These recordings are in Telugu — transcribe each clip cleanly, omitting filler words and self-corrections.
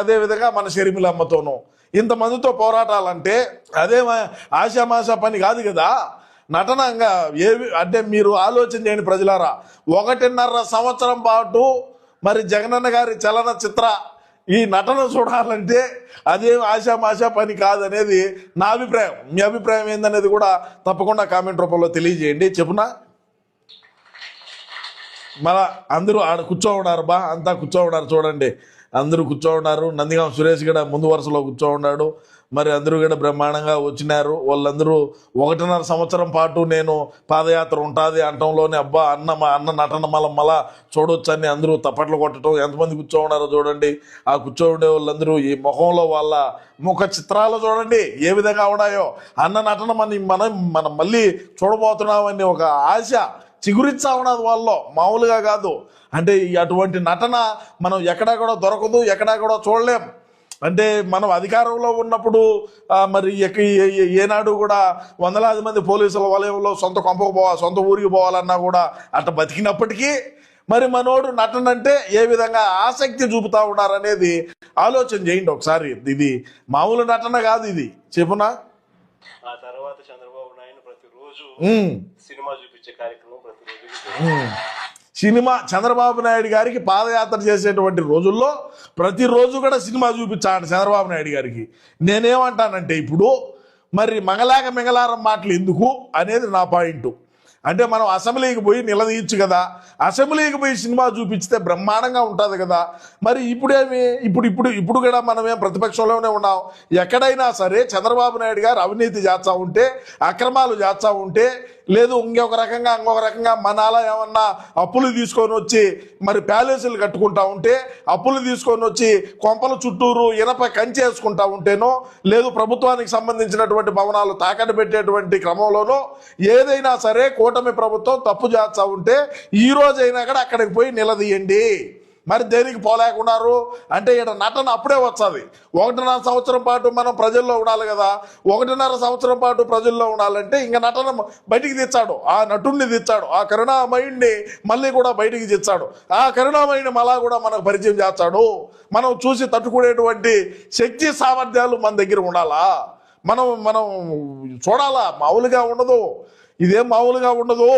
అదేవిధంగా మన షర్మిలమ్మతోనూ ఇంతమందితో పోరాటాలంటే అదే ఆశామాషా పని కాదు కదా. నటనంగా ఏవి అంటే మీరు ఆలోచన చేయండి ప్రజలారా. 1.5 సంవత్సరం పాటు మరి జగనన్న గారి చలనచిత్ర ఈ నటన చూడాలంటే అదేం ఆశామాషా పని కాదనేది నా అభిప్రాయం. మీ అభిప్రాయం ఏందనేది కూడా తప్పకుండా కామెంట్ రూపంలో తెలియజేయండి. చెప్పునా మన అందరూ ఆడ కూర్చోన్నారు అంతా కూర్చోన్నారు చూడండి, అందరూ కూర్చోన్నారు. నందిగాం సురేష్ కూడా ముందు వరుసలో కూర్చోన్నాడు. మరి అందరూ కూడా బ్రహ్మాండంగా వచ్చినారు. వాళ్ళందరూ 1.5 సంవత్సరం పాటు నేను పాదయాత్ర ఉంటుంది అంటంలోనే అబ్బా మా అన్న నటన మళ్ళా చూడొచ్చని అందరూ తప్పట్లు కొట్టడం ఎంతమంది కూర్చోన్నారో చూడండి. ఆ కూర్చోండే వాళ్ళందరూ ఈ ముఖంలో వాళ్ళ ముఖ చిత్రాలు చూడండి ఏ విధంగా ఉన్నాయో. అన్న నటన మనం మళ్ళీ చూడబోతున్నామని ఒక ఆశ చిగురిచ్చా ఉన్నది వాళ్ళలో, మామూలుగా కాదు. అంటే అటువంటి నటన మనం ఎక్కడా కూడా దొరకదు, ఎక్కడా కూడా చూడలేం. అంటే మనం అధికారంలో ఉన్నప్పుడు మరి ఏనాడు కూడా 100,000 మంది పోలీసుల వలయంలో సొంత ఊరికి పోవాలన్నా కూడా అట్ట బతికినప్పటికీ మరి మనోడు నటన అంటే ఏ విధంగా ఆసక్తి చూపుతా ఉన్నారనేది ఆలోచన చేయండి ఒకసారి. ఇది మామూలు నటన కాదు, ఇది చెప్పునా. ఆ తర్వాత చంద్రబాబు నాయుడు ప్రతిరోజు సినిమా చూపించే కార్యక్రమం చంద్రబాబు నాయుడు గారికి పాదయాత్ర చేసేటువంటి రోజుల్లో ప్రతిరోజు కూడా సినిమా చూపించాడు చంద్రబాబు నాయుడు గారికి. నేనేమంటానంటే ఇప్పుడు మరి మింగలారం మాటలు ఎందుకు అనేది నా పాయింట్. అంటే మనం అసెంబ్లీకి పోయి నిలదీయచ్చు కదా, అసెంబ్లీకి పోయి సినిమా చూపించితే బ్రహ్మాండంగా ఉంటుంది కదా. మరి ఇప్పుడు కూడా మనమేం ప్రతిపక్షంలోనే ఉన్నాం. ఎక్కడైనా సరే చంద్రబాబు నాయుడు గారు అవినీతి చేస్తూ ఉంటే, అక్రమాలు చేస్తూ ఉంటే, లేదు ఇంకొక రకంగా మనాల ఏమన్నా అప్పులు తీసుకొని వచ్చి మరి ప్యాలెస్లు కట్టుకుంటా ఉంటే, అప్పులు తీసుకొని వచ్చి కొంపల చుట్టూరు ఇనప కంచేసుకుంటా ఉంటేనో, లేదు ప్రభుత్వానికి సంబంధించినటువంటి భవనాలు తాకట్టు పెట్టేటువంటి క్రమంలోనో ఏదైనా సరే కూటమి ప్రభుత్వం తప్పు చేస్తూ ఉంటే ఈ రోజైనా కూడా అక్కడికి పోయి నిలదీయండి. మరి దేనికి పోలేకున్నారు అంటే ఇక్కడ నటన అప్పుడే వచ్చాది. 1.5 సంవత్సరం పాటు మనం ప్రజల్లో ఉండాలి కదా. 1.5 సంవత్సరం పాటు ప్రజల్లో ఉండాలంటే ఇంకా నటన బయటికి తెచ్చాడు, ఆ నటుడిని తెచ్చాడు, ఆ కరుణామయుడిని మళ్ళీ కూడా బయటికి తెచ్చాడు. ఆ కరుణామయుడిని మళ్ళా కూడా మనకు పరిచయం చేస్తాడు. మనం చూసి తట్టుకునేటువంటి శక్తి సామర్థ్యాలు మన దగ్గర ఉండాలా, మనం చూడాలా. మామూలుగా ఉండదు, ఇదేం మామూలుగా ఉండదు.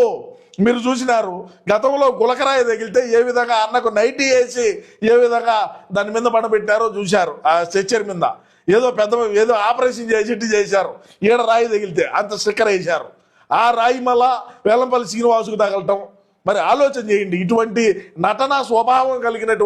మీరు చూసినారు గతంలో గులకరాయి తగిలితే ఏ విధంగా అన్నకు నైటీ వేసి ఏ విధంగా దాని మీద పడబెట్టారో చూశారు. ఆ స్ట్రెచ్చర్ మీద ఏదో ఆపరేషన్ చేశారు. ఈడ రాయి తగిలితే అంత స్టిక్కర్ వేశారు. ఆ రాయి మళ్ళా వేలంపల్లి శ్రీనివాసుకు తగలటం. మరి ఆలోచన చేయండి, ఇటువంటి నటన స్వభావం కలిగినటువంటి